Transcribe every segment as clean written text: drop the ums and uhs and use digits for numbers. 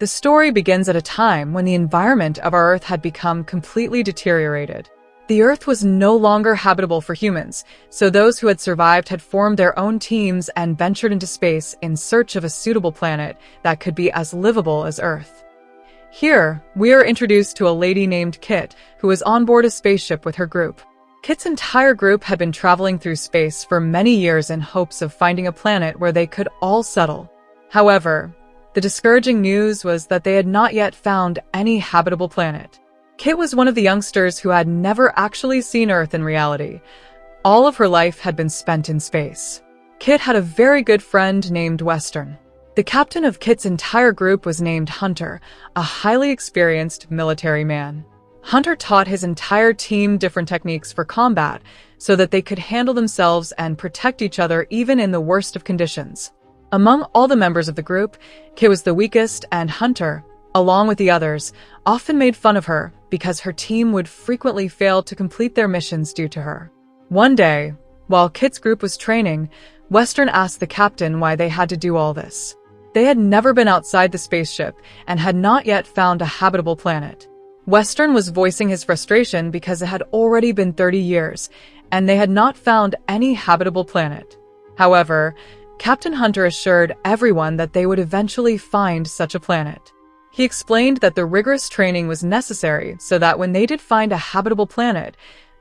The story begins at a time when the environment of our Earth had become completely deteriorated. The Earth was no longer habitable for humans, so those who had survived had formed their own teams and ventured into space in search of a suitable planet that could be as livable as Earth. Here, we are introduced to a lady named Kit, who was on board a spaceship with her group. Kit's entire group had been traveling through space for many years in hopes of finding a planet where they could all settle. However, the discouraging news was that they had not yet found any habitable planet. Kit was one of the youngsters who had never actually seen Earth in reality. All of her life had been spent in space. Kit had a very good friend named Western. The captain of Kit's entire group was named Hunter, a highly experienced military man. Hunter taught his entire team different techniques for combat so that they could handle themselves and protect each other even in the worst of conditions. Among all the members of the group, Kit was the weakest, and Hunter, along with the others, often made fun of her because her team would frequently fail to complete their missions due to her. One day, while Kit's group was training, Western asked the captain why they had to do all this. They had never been outside the spaceship and had not yet found a habitable planet. Western was voicing his frustration because it had already been 30 years, and they had not found any habitable planet. However, Captain Hunter assured everyone that they would eventually find such a planet. He explained that the rigorous training was necessary so that when they did find a habitable planet,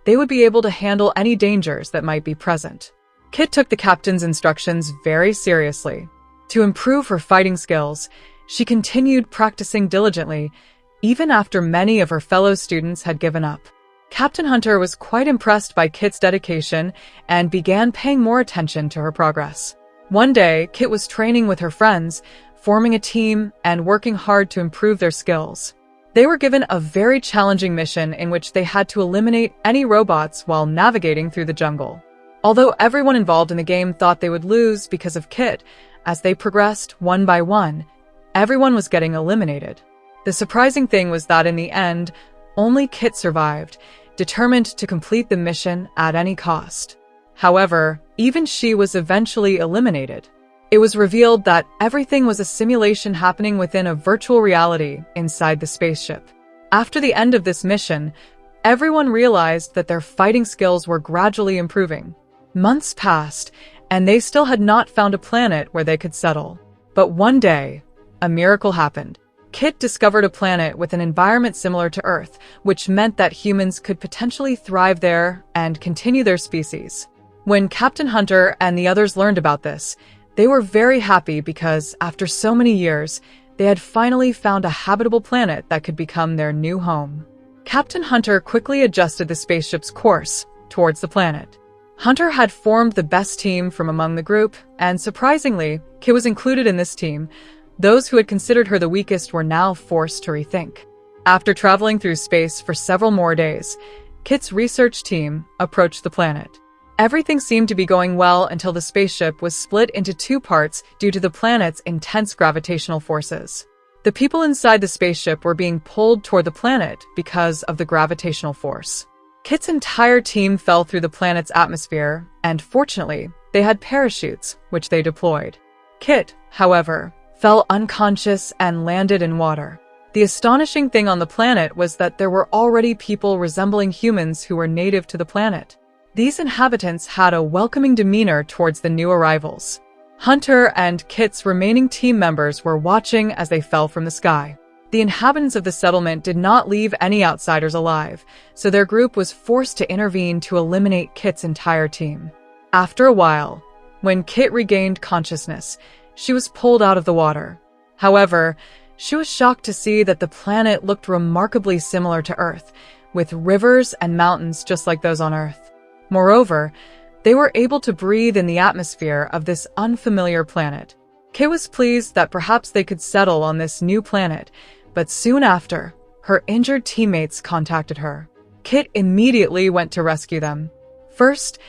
they would be able to handle any dangers that might be present. Kit took the captain's instructions very seriously. To improve her fighting skills, she continued practicing diligently, even after many of her fellow students had given up. Captain Hunter was quite impressed by Kit's dedication and began paying more attention to her progress. One day, Kit was training with her friends, forming a team and working hard to improve their skills. They were given a very challenging mission in which they had to eliminate any robots while navigating through the jungle. Although everyone involved in the game thought they would lose because of Kit, as they progressed one by one, everyone was getting eliminated. The surprising thing was that in the end, only Kit survived, determined to complete the mission at any cost. However, even she was eventually eliminated. It was revealed that everything was a simulation happening within a virtual reality inside the spaceship. After the end of this mission, everyone realized that their fighting skills were gradually improving. Months passed, and they still had not found a planet where they could settle. But one day, a miracle happened. Kit discovered a planet with an environment similar to Earth, which meant that humans could potentially thrive there and continue their species. When Captain Hunter and the others learned about this, they were very happy because, after so many years, they had finally found a habitable planet that could become their new home. Captain Hunter quickly adjusted the spaceship's course towards the planet. Hunter had formed the best team from among the group, and surprisingly, Kit was included in this team. Those who had considered her the weakest were now forced to rethink. After traveling through space for several more days, Kit's research team approached the planet. Everything seemed to be going well until the spaceship was split into two parts due to the planet's intense gravitational forces. The people inside the spaceship were being pulled toward the planet because of the gravitational force. Kit's entire team fell through the planet's atmosphere, and fortunately, they had parachutes, which they deployed. Kit, however, fell unconscious and landed in water. The astonishing thing on the planet was that there were already people resembling humans who were native to the planet. These inhabitants had a welcoming demeanor towards the new arrivals. Hunter and Kit's remaining team members were watching as they fell from the sky. The inhabitants of the settlement did not leave any outsiders alive, so their group was forced to intervene to eliminate Kit's entire team. After a while, when Kit regained consciousness, she was pulled out of the water. However, she was shocked to see that the planet looked remarkably similar to Earth, with rivers and mountains just like those on Earth. Moreover, they were able to breathe in the atmosphere of this unfamiliar planet. Kit was pleased that perhaps they could settle on this new planet, but soon after, her injured teammates contacted her. Kit immediately went to rescue them. First,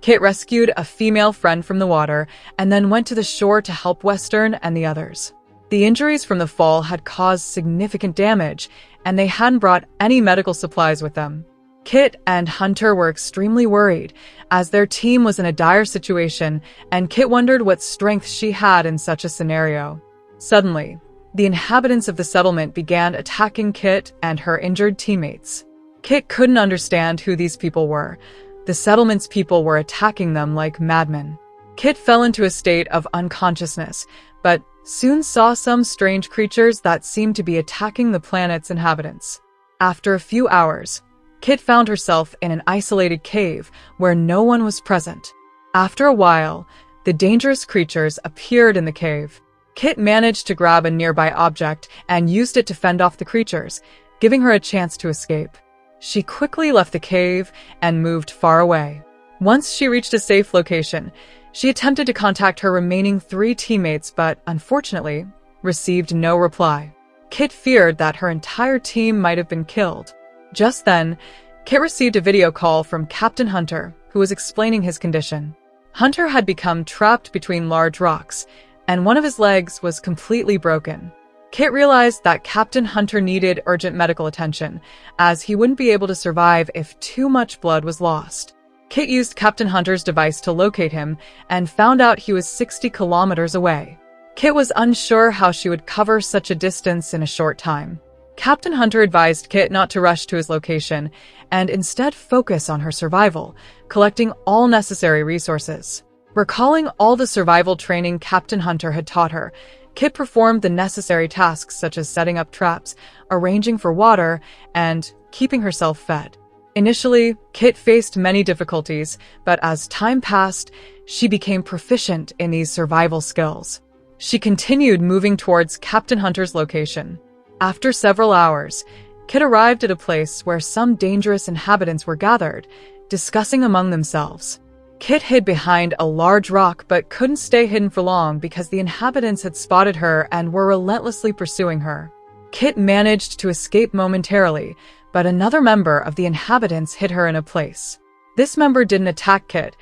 Kit rescued a female friend from the water and then went to the shore to help Western and the others. The injuries from the fall had caused significant damage, and they hadn't brought any medical supplies with them. Kit and Hunter were extremely worried, as their team was in a dire situation, and Kit wondered what strength she had in such a scenario. Suddenly, the inhabitants of the settlement began attacking Kit and her injured teammates. Kit couldn't understand who these people were. The settlement's people were attacking them like madmen. Kit fell into a state of unconsciousness, but soon saw some strange creatures that seemed to be attacking the planet's inhabitants. After a few hours, Kit found herself in an isolated cave where no one was present. After a while, the dangerous creatures appeared in the cave. Kit managed to grab a nearby object and used it to fend off the creatures, giving her a chance to escape. She quickly left the cave and moved far away. Once she reached a safe location, she attempted to contact her remaining 3 teammates but, unfortunately, received no reply. Kit feared that her entire team might have been killed. Just then, Kit received a video call from Captain Hunter, who was explaining his condition. Hunter had become trapped between large rocks, and one of his legs was completely broken. Kit realized that Captain Hunter needed urgent medical attention, as he wouldn't be able to survive if too much blood was lost. Kit used Captain Hunter's device to locate him and found out he was 60 kilometers away. Kit was unsure how she would cover such a distance in a short time. Captain Hunter advised Kit not to rush to his location and instead focus on her survival, collecting all necessary resources. Recalling all the survival training Captain Hunter had taught her, Kit performed the necessary tasks such as setting up traps, arranging for water, and keeping herself fed. Initially, Kit faced many difficulties, but as time passed, she became proficient in these survival skills. She continued moving towards Captain Hunter's location. After several hours, Kit arrived at a place where some dangerous inhabitants were gathered, discussing among themselves. Kit hid behind a large rock but couldn't stay hidden for long because the inhabitants had spotted her and were relentlessly pursuing her. Kit managed to escape momentarily, but another member of the inhabitants hid her in a place. This member didn't attack Kit,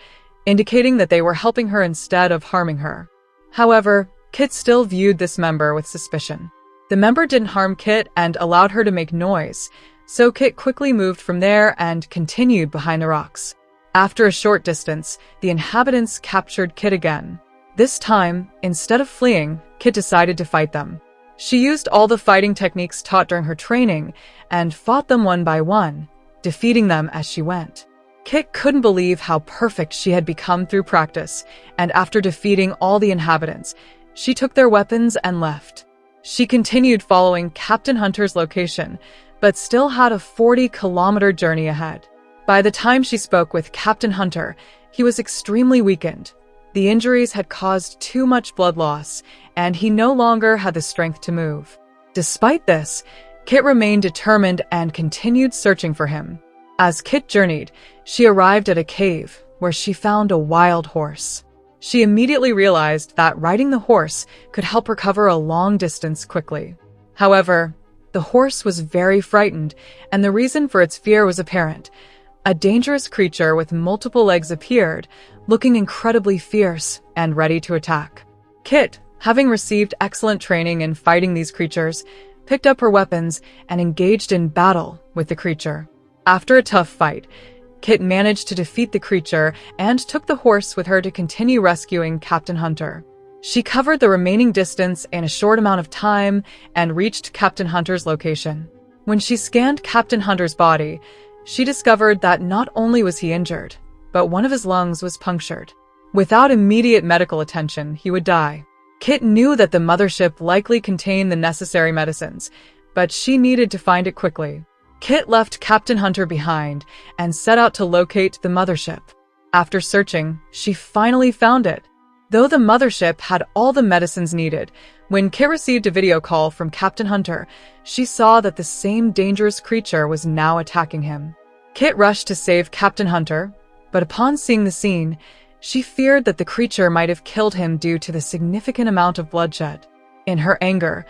indicating that they were helping her instead of harming her. However, Kit still viewed this member with suspicion. The member didn't harm Kit and allowed her to make noise, so Kit quickly moved from there and continued behind the rocks. After a short distance, the inhabitants captured Kit again. This time, instead of fleeing, Kit decided to fight them. She used all the fighting techniques taught during her training and fought them one by one, defeating them as she went. Kit couldn't believe how perfect she had become through practice, and after defeating all the inhabitants, she took their weapons and left. She continued following Captain Hunter's location, but still had a 40-kilometer journey ahead. By the time she spoke with Captain Hunter, he was extremely weakened. The injuries had caused too much blood loss, and he no longer had the strength to move. Despite this, Kit remained determined and continued searching for him. As Kit journeyed, she arrived at a cave where she found a wild horse. She immediately realized that riding the horse could help her cover a long distance quickly. However, the horse was very frightened, and the reason for its fear was apparent. A dangerous creature with multiple legs appeared, looking incredibly fierce and ready to attack. Kit, having received excellent training in fighting these creatures, picked up her weapons and engaged in battle with the creature. After a tough fight, Kit managed to defeat the creature and took the horse with her to continue rescuing Captain Hunter. She covered the remaining distance in a short amount of time and reached Captain Hunter's location. When she scanned Captain Hunter's body, she discovered that not only was he injured, but one of his lungs was punctured. Without immediate medical attention, he would die. Kit knew that the mothership likely contained the necessary medicines, but she needed to find it quickly. Kit left Captain Hunter behind and set out to locate the mothership. After searching, she finally found it. Though the mothership had all the medicines needed, when Kit received a video call from Captain Hunter, she saw that the same dangerous creature was now attacking him. Kit rushed to save Captain Hunter, but upon seeing the scene, she feared that the creature might have killed him due to the significant amount of bloodshed. In her anger,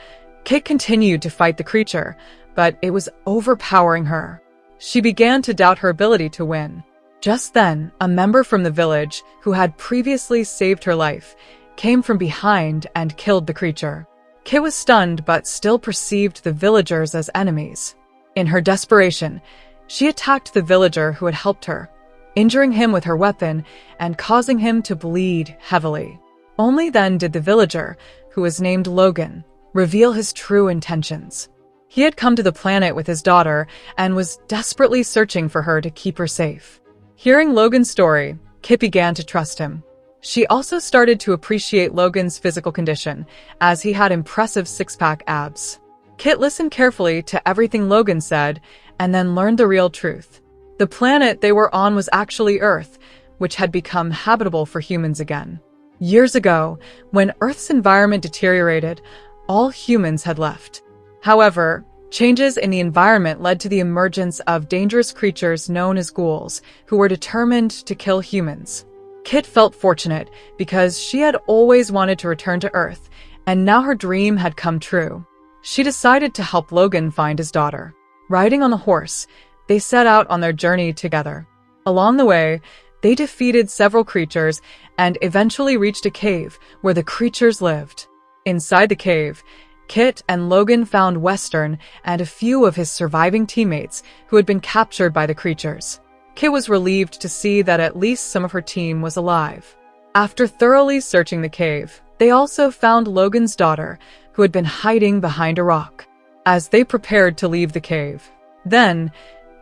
Kit continued to fight the creature, but it was overpowering her. She began to doubt her ability to win. Just then, a member from the village, who had previously saved her life, came from behind and killed the creature. Kit was stunned but still perceived the villagers as enemies. In her desperation, she attacked the villager who had helped her, injuring him with her weapon and causing him to bleed heavily. Only then did the villager, who was named Logan, reveal his true intentions. He had come to the planet with his daughter and was desperately searching for her to keep her safe. Hearing Logan's story, Kit began to trust him. She also started to appreciate Logan's physical condition, as he had impressive six-pack abs. Kit listened carefully to everything Logan said and then learned the real truth. The planet they were on was actually Earth, which had become habitable for humans again. Years ago, when Earth's environment deteriorated, all humans had left. However, changes in the environment led to the emergence of dangerous creatures known as ghouls, who were determined to kill humans. Kit felt fortunate because she had always wanted to return to Earth, and now her dream had come true. She decided to help Logan find his daughter. Riding on a horse, they set out on their journey together. Along the way, they defeated several creatures and eventually reached a cave where the creatures lived. Inside the cave, Kit and Logan found Western and a few of his surviving teammates who had been captured by the creatures. Kit was relieved to see that at least some of her team was alive. After thoroughly searching the cave, they also found Logan's daughter, who had been hiding behind a rock. As they prepared to leave the cave, then,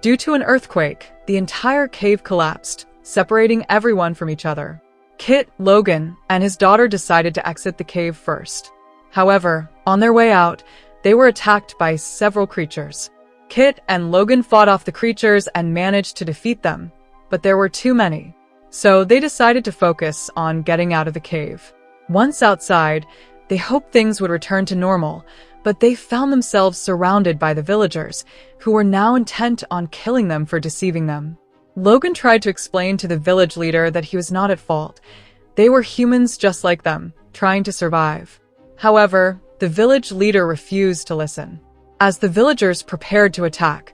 due to an earthquake, the entire cave collapsed, separating everyone from each other. Kit, Logan, and his daughter decided to exit the cave first. However, on their way out, they were attacked by several creatures. Kit and Logan fought off the creatures and managed to defeat them, but there were too many. So they decided to focus on getting out of the cave. Once outside, they hoped things would return to normal, but they found themselves surrounded by the villagers, who were now intent on killing them for deceiving them. Logan tried to explain to the village leader that he was not at fault. They were humans just like them, trying to survive. However, the village leader refused to listen. As the villagers prepared to attack,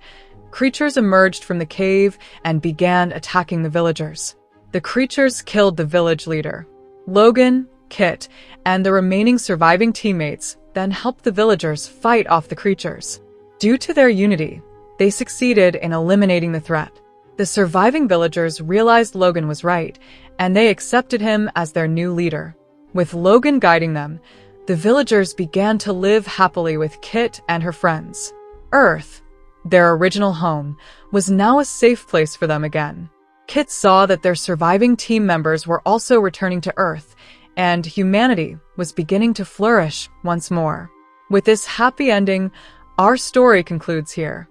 creatures emerged from the cave and began attacking the villagers. The creatures killed the village leader. Logan, Kit, and the remaining surviving teammates then helped the villagers fight off the creatures. Due to their unity, they succeeded in eliminating the threat. The surviving villagers realized Logan was right, and they accepted him as their new leader. With Logan guiding them, the villagers began to live happily with Kit and her friends. Earth, their original home, was now a safe place for them again. Kit saw that their surviving team members were also returning to Earth, and humanity was beginning to flourish once more. With this happy ending, our story concludes here.